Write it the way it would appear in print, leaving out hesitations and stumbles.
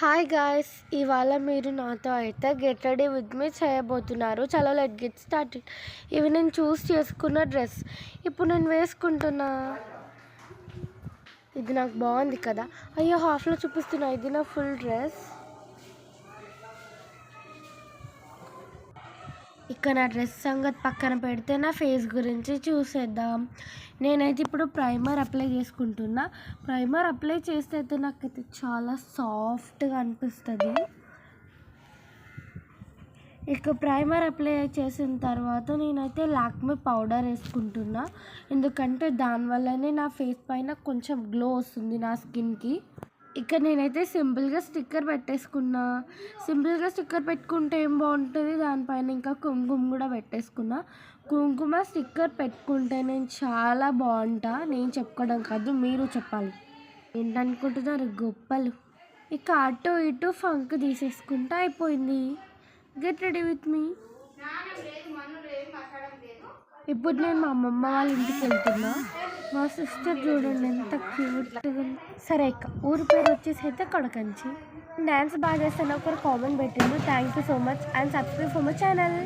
Hi guys, ఇవాళ మీరు నాతో అయితే గెట్ రెడీ విత్ మీ చేయబోతున్నారు. చలో లెట్ గెట్ స్టార్టెడ్. ఇవి నేను చూస్ చేసుకున్న డ్రెస్. ఇప్పుడు నేను వేసుకుంటున్నా. ఇది నాకు బాగుంది కదా. అయ్యో, హాఫ్లో చూపిస్తున్నా. ఇది నా ఫుల్ డ్రెస్. ఇక నా డ్రెస్ సంగతి పక్కన పెడితే నా ఫేస్ గురించి చూసేద్దాం. నేనైతే ఇప్పుడు ప్రైమర్ అప్లై చేసుకుంటున్నా. ప్రైమర్ అప్లై చేస్తే అయితే నాకైతే చాలా సాఫ్ట్గా అనిపిస్తుంది. ఇక ప్రైమర్ అప్లై చేసిన తర్వాత నేనైతే లాక్మే పౌడర్ వేసుకుంటున్నా. ఎందుకంటే దానివల్లనే నా ఫేస్ పైన కొంచెం గ్లో వస్తుంది నా స్కిన్కి. ఇక నేనైతే సింపుల్గా స్టిక్కర్ పెట్టేసుకున్నా. సింపుల్గా స్టిక్కర్ పెట్టుకుంటే ఏం బాగుంటుంది, దానిపైన ఇంకా కుంకుమ కూడా పెట్టేసుకున్నా. కుంకుమ స్టిక్కర్ పెట్టుకుంటే నేను చాలా బాగుంటా. నేను చెప్పుకోవడం కాదు, మీరు చెప్పాలి. ఏంటనుకుంటున్నారు గొప్పలు. ఇక అటు ఇటు ఫంక్ తీసేసుకుంటా అయిపోయింది. Get ready with me. ఇప్పుడు నేను మా అమ్మమ్మ వాళ్ళ ఇంటికి వెళ్తున్నా. మా సిస్టర్ చూడండి ఎంత క్యూట్గా. సరే, ఇక ఊరి పేరు వచ్చేసి అయితే కొడకంచి. డ్యాన్స్ బాగా చేస్తాను ఒకరు కామెంట్ పెట్టిండు. Thank you so much and subscribe for my channel.